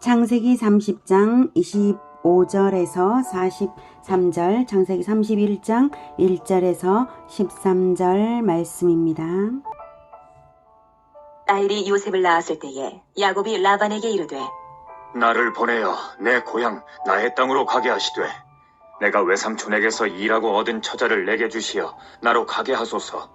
창세기 30장 25절에서 43절, 창세기 31장 1절에서 13절 말씀입니다. 라헬이 요셉을 낳았을 때에 야곱이 라반에게 이르되 나를 보내어 내 고향 나의 땅으로 가게 하시되 내가 외삼촌에게서 일하고 얻은 처자를 내게 주시어 나로 가게 하소서.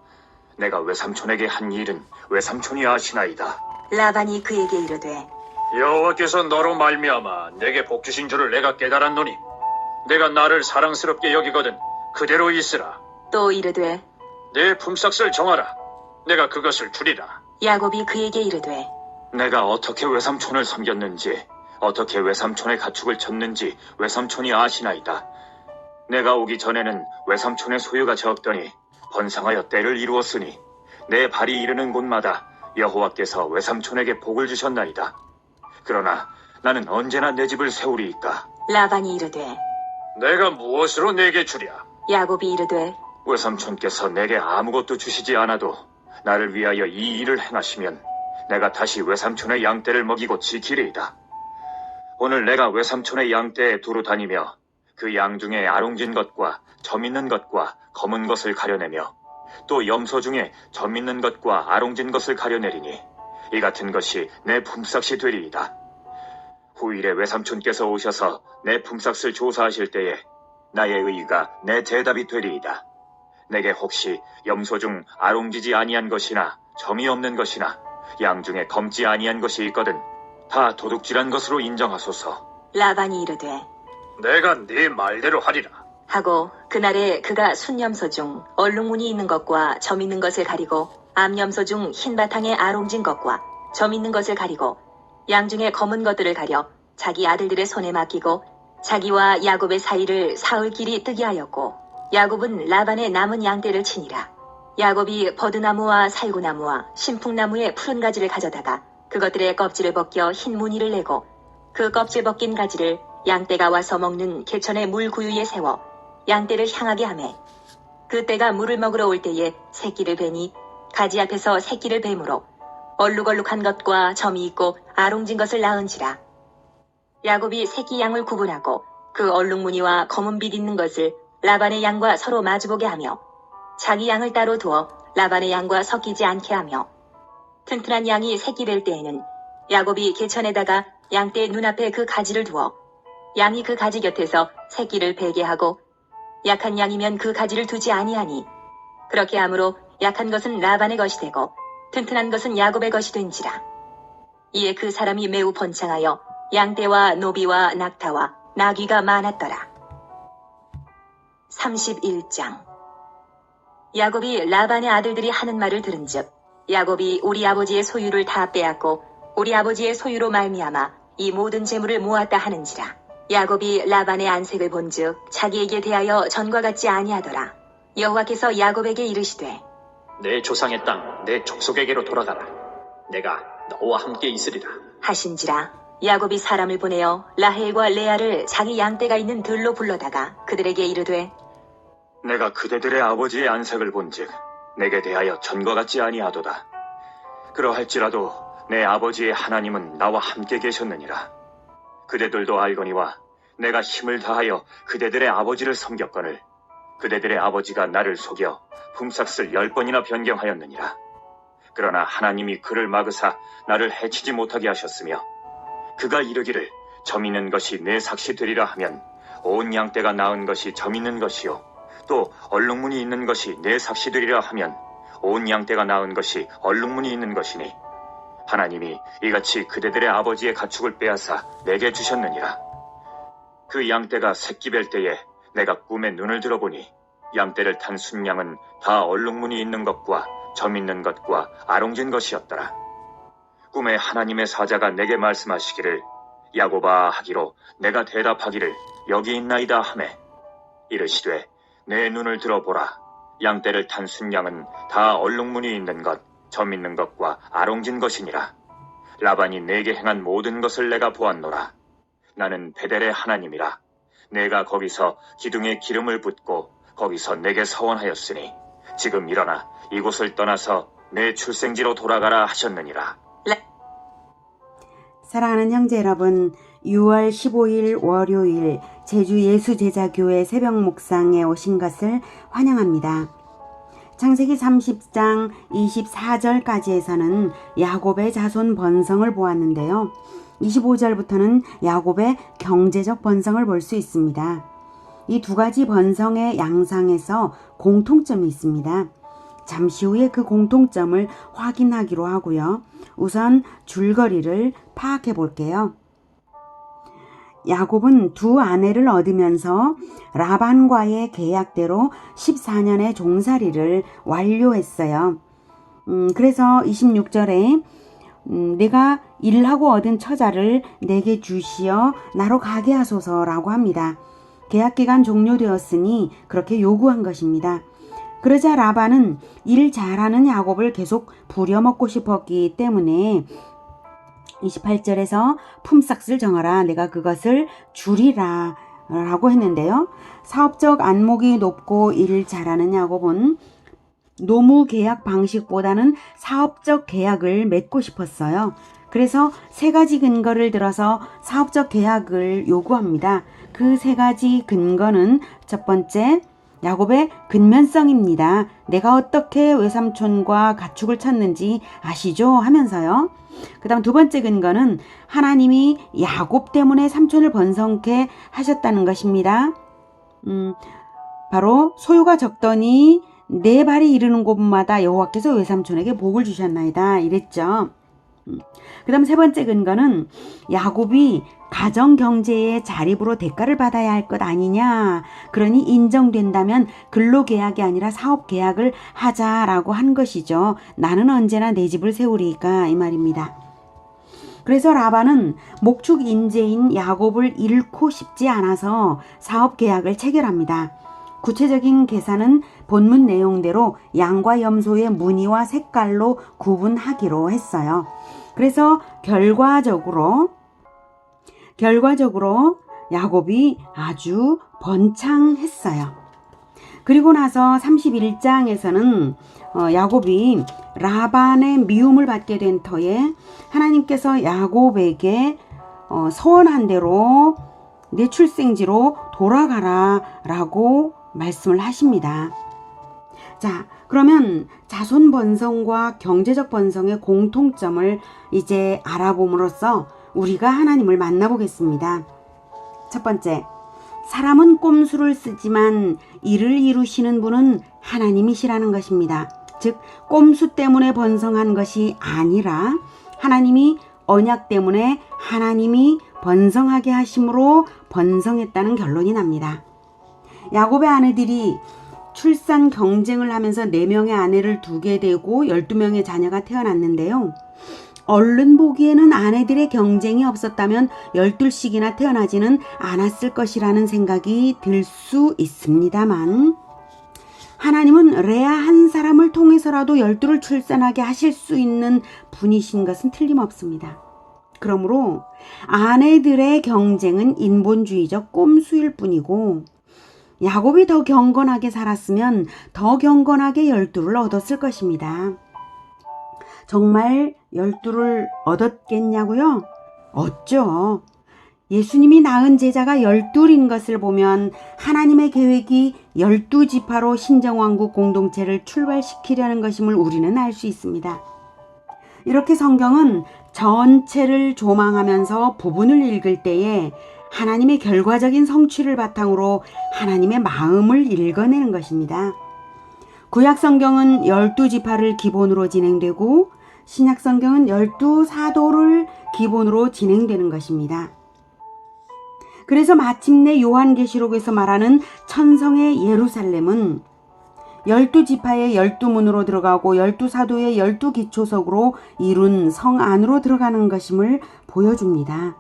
내가 외삼촌에게 한 일은 외삼촌이 아시나이다. 라반이 그에게 이르되 여호와께서 너로 말미암아 내게 복 주신 줄을 내가 깨달았노니 내가 나를 사랑스럽게 여기거든 그대로 있으라. 또 이르되 내 품삯을 정하라. 내가 그것을 주리라. 야곱이 그에게 이르되 내가 어떻게 외삼촌을 섬겼는지 어떻게 외삼촌의 가축을 쳤는지 외삼촌이 아시나이다. 내가 오기 전에는 외삼촌의 소유가 적더니 번성하여 때를 이루었으니 내 발이 이르는 곳마다 여호와께서 외삼촌에게 복을 주셨나이다. 그러나 나는 언제나 내 집을 세우리이까. 라반이 이르되 내가 무엇으로 내게 주랴? 야곱이 이르되 외삼촌께서 내게 아무것도 주시지 않아도 나를 위하여 이 일을 행하시면 내가 다시 외삼촌의 양떼를 먹이고 지키리이다. 오늘 내가 외삼촌의 양떼에 두루 다니며 그 양 중에 아롱진 것과 점 있는 것과 검은 것을 가려내며 또 염소 중에 점 있는 것과 아롱진 것을 가려내리니 이 같은 것이 내 품삯이 되리이다. 후일에 외삼촌께서 오셔서 내 품삯을 조사하실 때에 나의 의의가 내 대답이 되리이다. 내게 혹시 염소 중 아롱지지 아니한 것이나 점이 없는 것이나 양 중에 검지 아니한 것이 있거든 다 도둑질한 것으로 인정하소서. 라반이 이르되 내가 네 말대로 하리라. 하고 그날에 그가 순염소 중 얼룩무늬 있는 것과 점 있는 것을 가리고 암염소 중 흰 바탕에 아롱진 것과 점 있는 것을 가리고 양 중에 검은 것들을 가려 자기 아들들의 손에 맡기고 자기와 야곱의 사이를 사흘길이 뜨게 하였고 야곱은 라반의 남은 양떼를 치니라. 야곱이 버드나무와 살구나무와 신풍나무의 푸른 가지를 가져다가 그것들의 껍질을 벗겨 흰 무늬를 내고 그 껍질 벗긴 가지를 양떼가 와서 먹는 개천의 물구유에 세워 양떼를 향하게 하매 그때가 물을 먹으러 올 때에 새끼를 베니 가지 앞에서 새끼를 뱀으로 얼룩얼룩한 것과 점이 있고 아롱진 것을 낳은지라. 야곱이 새끼 양을 구분하고 그 얼룩무늬와 검은 빛 있는 것을 라반의 양과 서로 마주보게 하며 자기 양을 따로 두어 라반의 양과 섞이지 않게 하며 튼튼한 양이 새끼 뵐 때에는 야곱이 개천에다가 양떼 눈앞에 그 가지를 두어 양이 그 가지 곁에서 새끼를 베게 하고 약한 양이면 그 가지를 두지 아니하니 그렇게 함으로 약한 것은 라반의 것이 되고 튼튼한 것은 야곱의 것이 된지라. 이에 그 사람이 매우 번창하여 양떼와 노비와 낙타와 나귀가 많았더라. 31장. 야곱이 라반의 아들들이 하는 말을 들은즉 야곱이 우리 아버지의 소유를 다 빼앗고 우리 아버지의 소유로 말미암아 이 모든 재물을 모았다 하는지라. 야곱이 라반의 안색을 본즉 자기에게 대하여 전과 같지 아니하더라. 여호와께서 야곱에게 이르시되 내 조상의 땅 내 족속에게로 돌아가라. 내가 너와 함께 있으리라 하신지라. 야곱이 사람을 보내어 라헬과 레아를 자기 양떼가 있는 들로 불러다가 그들에게 이르되 내가 그대들의 아버지의 안색을 본즉 내게 대하여 전과 같지 아니하도다. 그러할지라도 내 아버지의 하나님은 나와 함께 계셨느니라. 그대들도 알거니와 내가 힘을 다하여 그대들의 아버지를 섬겼거늘 그대들의 아버지가 나를 속여 품삯을 10번이나 변경하였느니라. 그러나 하나님이 그를 막으사 나를 해치지 못하게 하셨으며 그가 이르기를 점 있는 것이 내 삭시 되리라 하면 온 양떼가 낳은 것이 점 있는 것이요 또 얼룩무늬 있는 것이 내 삭시 되리라 하면 온 양떼가 낳은 것이 얼룩무늬 있는 것이니 하나님이 이같이 그대들의 아버지의 가축을 빼앗아 내게 주셨느니라. 그 양떼가 새끼 뵐 때에 내가 꿈에 눈을 들어보니 양떼를 탄 순양은 다 얼룩무늬 있는 것과 점 있는 것과 아롱진 것이었더라. 꿈에 하나님의 사자가 내게 말씀하시기를 야곱아 하기로 내가 대답하기를 여기 있나이다 하매 이르시되 내 눈을 들어보라. 양떼를 탄 순양은 다 얼룩무늬 있는 것, 점 있는 것과 아롱진 것이니라. 라반이 내게 행한 모든 것을 내가 보았노라. 나는 베델의 하나님이라. 내가 거기서 기둥에 기름을 붓고 거기서 내게 서원하였으니 지금 일어나 이곳을 떠나서 내 출생지로 돌아가라 하셨느니라. 사랑하는 형제 여러분, 6월 15일 월요일 제주 예수제자교회 새벽 묵상에 오신 것을 환영합니다. 창세기 30장 24절까지에서는 야곱의 자손 번성을 보았는데요. 25절부터는 야곱의 경제적 번성을 볼 수 있습니다. 이 두 가지 번성의 양상에서 공통점이 있습니다. 잠시 후에 그 공통점을 확인하기로 하고요. 우선 줄거리를 파악해 볼게요. 야곱은 두 아내를 얻으면서 라반과의 계약대로 14년의 종살이를 완료했어요. 그래서 26절에 내가 일하고 얻은 처자를 내게 주시어 나로 가게 하소서라고 합니다. 계약기간 종료되었으니 그렇게 요구한 것입니다. 그러자 라반은 일 잘하는 야곱을 계속 부려먹고 싶었기 때문에 28절에서 품삯을 정하라, 내가 그것을 주리라 라고 했는데요. 사업적 안목이 높고 일 잘하는 야곱은 노무 계약 방식보다는 사업적 계약을 맺고 싶었어요. 그래서 세 가지 근거를 들어서 사업적 계약을 요구합니다. 그 세 가지 근거는 첫 번째, 야곱의 근면성입니다. 내가 어떻게 외삼촌과 가축을 쳤는지 아시죠? 하면서요. 그 다음 두 번째 근거는 하나님이 야곱 때문에 삼촌을 번성케 하셨다는 것입니다. 바로 소유가 적더니 네 발이 이르는 곳마다 여호와께서 외삼촌에게 복을 주셨나이다 이랬죠. 그 다음 세 번째 근거는 야곱이 가정경제의 자립으로 대가를 받아야 할 것 아니냐. 그러니 인정된다면 근로계약이 아니라 사업계약을 하자라고 한 것이죠. 나는 언제나 내 집을 세우리까 이 말입니다. 그래서 라반은 목축 인재인 야곱을 잃고 싶지 않아서 사업계약을 체결합니다. 구체적인 계산은 본문 내용대로 양과 염소의 무늬와 색깔로 구분하기로 했어요. 그래서 결과적으로 야곱이 아주 번창했어요. 그리고 나서 31장에서는 야곱이 라반의 미움을 받게 된 터에 하나님께서 야곱에게 서원한 대로 내 출생지로 돌아가라 라고 말씀을 하십니다. 자, 그러면 자손 번성과 경제적 번성의 공통점을 이제 알아봄으로써 우리가 하나님을 만나보겠습니다. 첫 번째, 사람은 꼼수를 쓰지만 일을 이루시는 분은 하나님이시라는 것입니다. 즉, 꼼수 때문에 번성한 것이 아니라 하나님이 언약 때문에 하나님이 번성하게 하심으로 번성했다는 결론이 납니다. 야곱의 아내들이 출산 경쟁을 하면서 4명의 아내를 두게 되고 12명의 자녀가 태어났는데요. 얼른 보기에는 아내들의 경쟁이 없었다면 12씩이나 태어나지는 않았을 것이라는 생각이 들 수 있습니다만 하나님은 레아 한 사람을 통해서라도 12를 출산하게 하실 수 있는 분이신 것은 틀림없습니다. 그러므로 아내들의 경쟁은 인본주의적 꼼수일 뿐이고 야곱이 더 경건하게 살았으면 더 경건하게 12를 얻었을 것입니다. 정말 12를 얻었겠냐고요? 얻죠. 예수님이 낳은 제자가 12인 것을 보면 하나님의 계획이 12지파로 신정왕국 공동체를 출발시키려는 것임을 우리는 알 수 있습니다. 이렇게 성경은 전체를 조망하면서 부분을 읽을 때에 하나님의 결과적인 성취를 바탕으로 하나님의 마음을 읽어내는 것입니다. 구약 성경은 12지파를 기본으로 진행되고 신약 성경은 12사도를 기본으로 진행되는 것입니다. 그래서 마침내 요한계시록에서 말하는 천성의 예루살렘은 12지파의 12문으로 들어가고 12사도의 12기초석으로 이룬 성 안으로 들어가는 것임을 보여줍니다.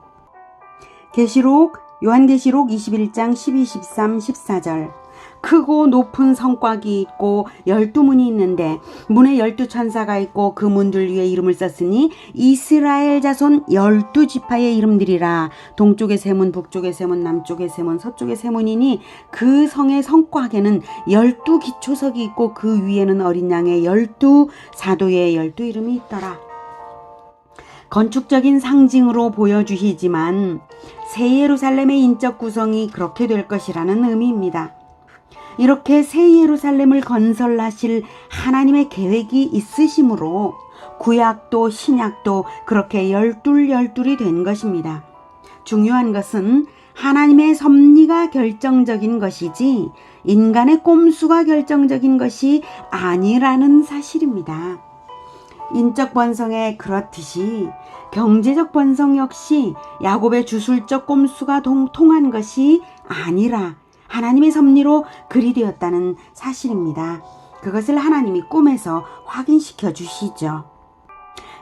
요한계시록 21장 12, 13, 14절 크고 높은 성곽이 있고 12문이 있는데 문에 12천사가 있고 그 문들 위에 이름을 썼으니 이스라엘 자손 12지파의 이름들이라. 동쪽의 세 문, 북쪽의 세 문, 남쪽의 세 문, 서쪽의 세 문이니 그 성의 성곽에는 12기초석이 있고 그 위에는 어린 양의 12사도의 12 이름이 있더라. 건축적인 상징으로 보여주시지만 새 예루살렘의 인적 구성이 그렇게 될 것이라는 의미입니다. 이렇게 새 예루살렘을 건설하실 하나님의 계획이 있으시므로 구약도 신약도 그렇게 열둘이 된 것입니다. 중요한 것은 하나님의 섭리가 결정적인 것이지 인간의 꼼수가 결정적인 것이 아니라는 사실입니다. 인적 번성에 그렇듯이 경제적 번성 역시 야곱의 주술적 꼼수가 통한 것이 아니라 하나님의 섭리로 그리 되었다는 사실입니다. 그것을 하나님이 꿈에서 확인시켜 주시죠.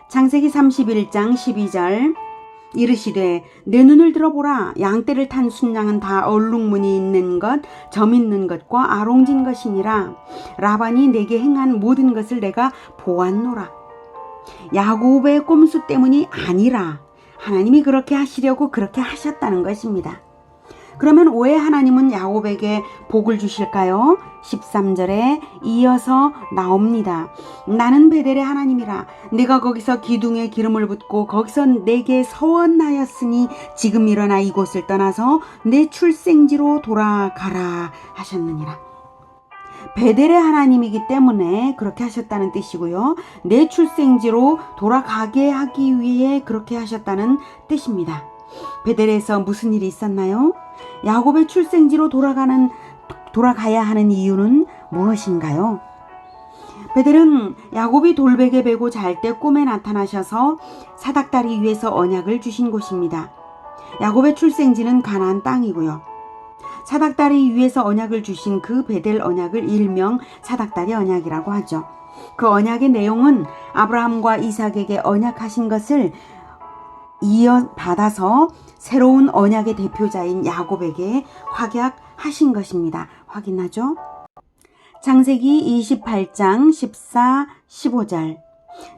창세기 31장 12절 이르시되 내 눈을 들어보라 양떼를 탄 순양은 다 얼룩무늬 있는 것 점 있는 것과 아롱진 것이니라. 라반이 내게 행한 모든 것을 내가 보았노라. 야곱의 꼼수 때문이 아니라 하나님이 그렇게 하시려고 그렇게 하셨다는 것입니다. 그러면 왜 하나님은 야곱에게 복을 주실까요? 13절에 이어서 나옵니다. 나는 베델의 하나님이라. 내가 거기서 기둥에 기름을 붓고 거기서 내게 서원하였으니 지금 일어나 이곳을 떠나서 내 출생지로 돌아가라 하셨느니라. 베델의 하나님이기 때문에 그렇게 하셨다는 뜻이고요. 내 출생지로 돌아가게 하기 위해 그렇게 하셨다는 뜻입니다. 베델에서 무슨 일이 있었나요? 야곱의 출생지로 돌아가야 하는 이유는 무엇인가요? 베델은 야곱이 돌베개 베고 잘 때 꿈에 나타나셔서 사닥다리 위에서 언약을 주신 곳입니다. 야곱의 출생지는 가나안 땅이고요. 사닥다리 위에서 언약을 주신 그 베델 언약을 일명 사닥다리 언약이라고 하죠. 그 언약의 내용은 아브라함과 이삭에게 언약하신 것을 이어받아서 새로운 언약의 대표자인 야곱에게 확약하신 것입니다. 확인하죠? 창세기 28장 14, 15절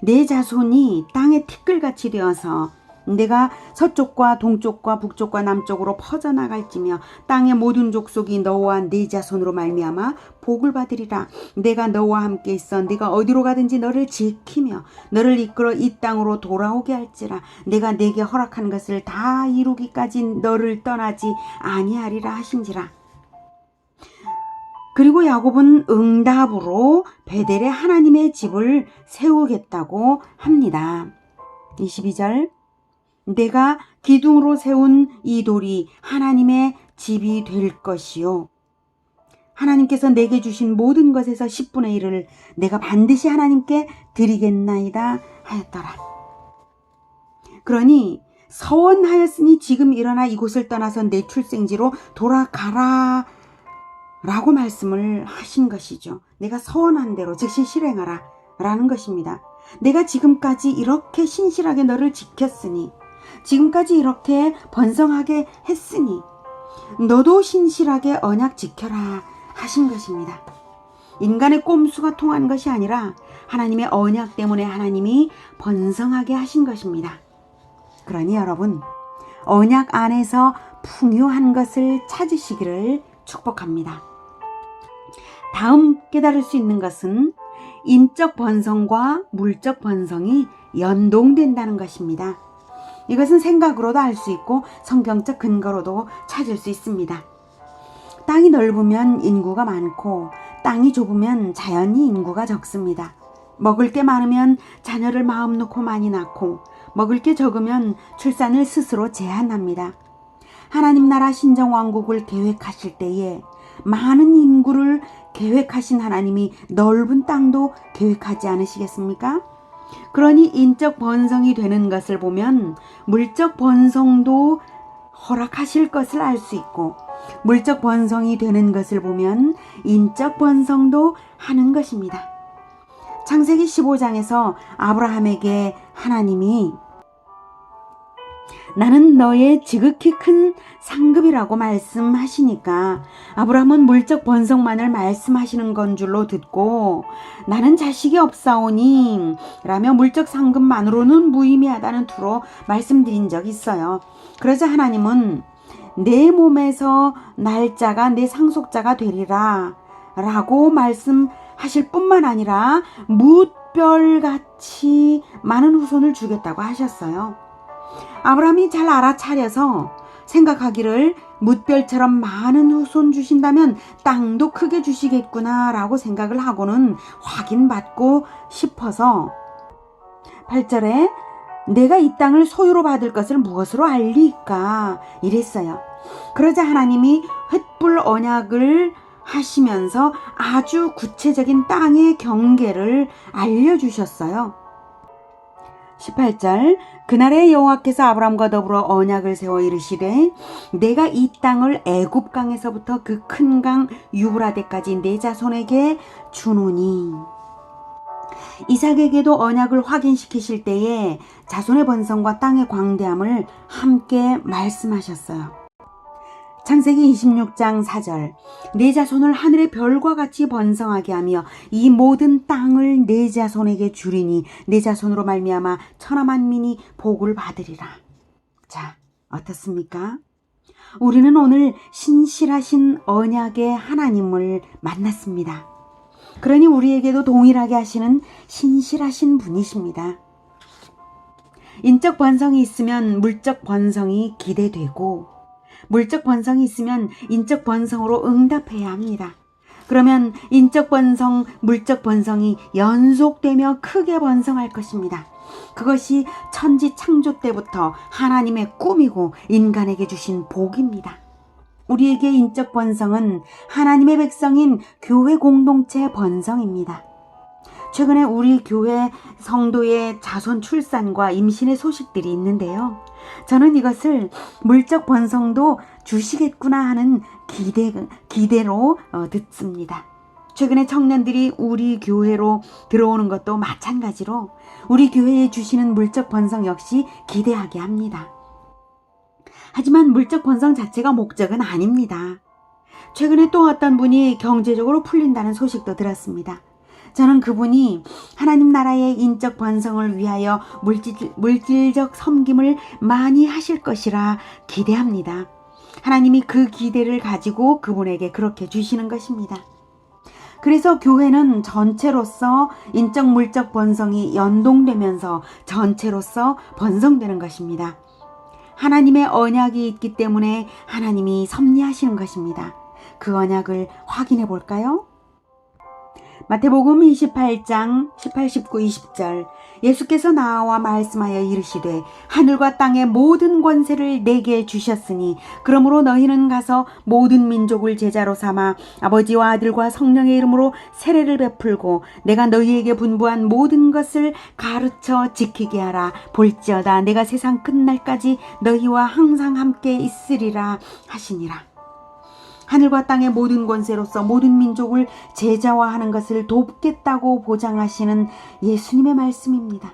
내 자손이 땅의 티끌같이 되어서 내가 서쪽과 동쪽과 북쪽과 남쪽으로 퍼져나갈지며 땅의 모든 족속이 너와 네 자손으로 말미암아 복을 받으리라. 내가 너와 함께 있어 네가 어디로 가든지 너를 지키며 너를 이끌어 이 땅으로 돌아오게 할지라. 내가 네게 허락한 것을 다 이루기까지 너를 떠나지 아니하리라 하신지라. 그리고 야곱은 응답으로 베델에 하나님의 집을 세우겠다고 합니다. 22절 내가 기둥으로 세운 이 돌이 하나님의 집이 될 것이요. 하나님께서 내게 주신 모든 것에서 10분의 1을 내가 반드시 하나님께 드리겠나이다 하였더라. 그러니 서원하였으니 지금 일어나 이곳을 떠나서 내 출생지로 돌아가라 라고 말씀을 하신 것이죠. 내가 서원한 대로 즉시 실행하라 라는 것입니다. 내가 지금까지 이렇게 신실하게 너를 지켰으니 지금까지 이렇게 번성하게 했으니 너도 신실하게 언약 지켜라 하신 것입니다. 인간의 꼼수가 통한 것이 아니라 하나님의 언약 때문에 하나님이 번성하게 하신 것입니다. 그러니 여러분 언약 안에서 풍요한 것을 찾으시기를 축복합니다. 다음 깨달을 수 있는 것은 인적 번성과 물적 번성이 연동된다는 것입니다. 이것은 생각으로도 알 수 있고 성경적 근거로도 찾을 수 있습니다. 땅이 넓으면 인구가 많고 땅이 좁으면 자연히 인구가 적습니다. 먹을 게 많으면 자녀를 마음 놓고 많이 낳고 먹을 게 적으면 출산을 스스로 제한합니다. 하나님 나라 신정왕국을 계획하실 때에 많은 인구를 계획하신 하나님이 넓은 땅도 계획하지 않으시겠습니까? 그러니 인적 번성이 되는 것을 보면 물적 번성도 허락하실 것을 알 수 있고 물적 번성이 되는 것을 보면 인적 번성도 하는 것입니다. 창세기 15장에서 아브라함에게 하나님이 나는 너의 지극히 큰 상급이라고 말씀하시니까 아브라함은 물적 번성만을 말씀하시는 건 줄로 듣고 나는 자식이 없사오니 라며 물적 상급만으로는 무의미하다는 투로 말씀드린 적이 있어요. 그러자 하나님은 내 몸에서 날짜가 내 상속자가 되리라 라고 말씀하실 뿐만 아니라 뭇 뭇별같이 많은 후손을 주겠다고 하셨어요. 아브라함이 잘 알아차려서 생각하기를 뭇별처럼 많은 후손 주신다면 땅도 크게 주시겠구나 라고 생각을 하고는 확인받고 싶어서 8절에 내가 이 땅을 소유로 받을 것을 무엇으로 알리까 이랬어요. 그러자 하나님이 횃불 언약을 하시면서 아주 구체적인 땅의 경계를 알려주셨어요. 18절 그날에 여호와께서 아브람과 더불어 언약을 세워 이르시되 내가 이 땅을 애굽 강에서부터 그 큰 강 유브라데까지 내 자손에게 주노니 이삭에게도 언약을 확인시키실 때에 자손의 번성과 땅의 광대함을 함께 말씀하셨어요. 창세기 26장 4절 내 자손을 하늘의 별과 같이 번성하게 하며 이 모든 땅을 내 자손에게 주리니 내 자손으로 말미암아 천하 만민이 복을 받으리라. 자, 어떻습니까? 우리는 오늘 신실하신 언약의 하나님을 만났습니다. 그러니 우리에게도 동일하게 하시는 신실하신 분이십니다. 인적 번성이 있으면 물적 번성이 기대되고 물적 번성이 있으면 인적 번성으로 응답해야 합니다. 그러면 인적 번성, 물적 번성이 연속되며 크게 번성할 것입니다. 그것이 천지 창조 때부터 하나님의 꿈이고 인간에게 주신 복입니다. 우리에게 인적 번성은 하나님의 백성인 교회 공동체 번성입니다. 최근에 우리 교회 성도의 자손 출산과 임신의 소식들이 있는데요. 저는 이것을 물적 번성도 주시겠구나 하는 기대로 듣습니다. 최근에 청년들이 우리 교회로 들어오는 것도 마찬가지로 우리 교회에 주시는 물적 번성 역시 기대하게 합니다. 하지만 물적 번성 자체가 목적은 아닙니다. 최근에 또 어떤 분이 경제적으로 풀린다는 소식도 들었습니다. 저는 그분이 하나님 나라의 인적 번성을 위하여 물질적 섬김을 많이 하실 것이라 기대합니다. 하나님이 그 기대를 가지고 그분에게 그렇게 주시는 것입니다. 그래서 교회는 전체로서 인적 물적 번성이 연동되면서 전체로서 번성되는 것입니다. 하나님의 언약이 있기 때문에 하나님이 섭리하시는 것입니다. 그 언약을 확인해 볼까요? 마태복음 28장 18, 19, 20절 예수께서 나와 말씀하여 이르시되 하늘과 땅의 모든 권세를 내게 주셨으니 그러므로 너희는 가서 모든 민족을 제자로 삼아 아버지와 아들과 성령의 이름으로 세례를 베풀고 내가 너희에게 분부한 모든 것을 가르쳐 지키게 하라. 볼지어다 내가 세상 끝날까지 너희와 항상 함께 있으리라 하시니라. 하늘과 땅의 모든 권세로서 모든 민족을 제자화하는 것을 돕겠다고 보장하시는 예수님의 말씀입니다.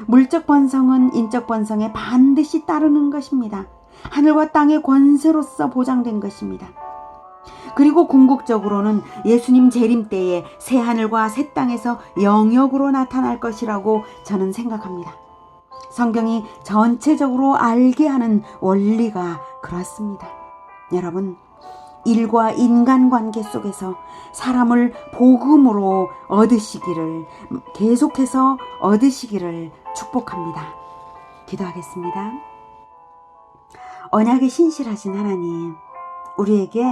물적 번성은 인적 번성에 반드시 따르는 것입니다. 하늘과 땅의 권세로서 보장된 것입니다. 그리고 궁극적으로는 예수님 재림 때에 새 하늘과 새 땅에서 영역으로 나타날 것이라고 저는 생각합니다. 성경이 전체적으로 알게 하는 원리가 그렇습니다. 여러분, 일과 인간관계 속에서 사람을 복음으로 얻으시기를 계속해서 얻으시기를 축복합니다. 기도하겠습니다. 언약에 신실하신 하나님, 우리에게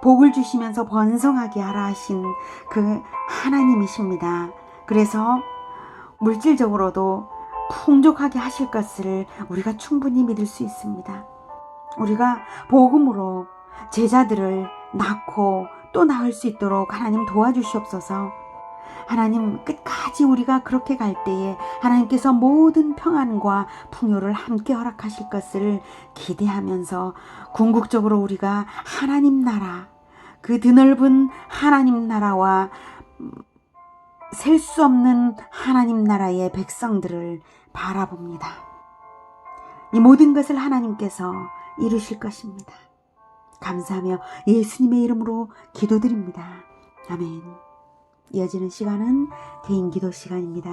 복을 주시면서 번성하게 하라 하신 그 하나님이십니다. 그래서 물질적으로도 풍족하게 하실 것을 우리가 충분히 믿을 수 있습니다. 우리가 복음으로 제자들을 낳고 또 낳을 수 있도록 하나님 도와주시옵소서. 하나님, 끝까지 우리가 그렇게 갈 때에 하나님께서 모든 평안과 풍요를 함께 허락하실 것을 기대하면서 궁극적으로 우리가 하나님 나라, 그 드넓은 하나님 나라와 셀 수 없는 하나님 나라의 백성들을 바라봅니다. 이 모든 것을 하나님께서 이루실 것입니다. 감사하며 예수님의 이름으로 기도드립니다. 아멘. 이어지는 시간은 개인 기도 시간입니다.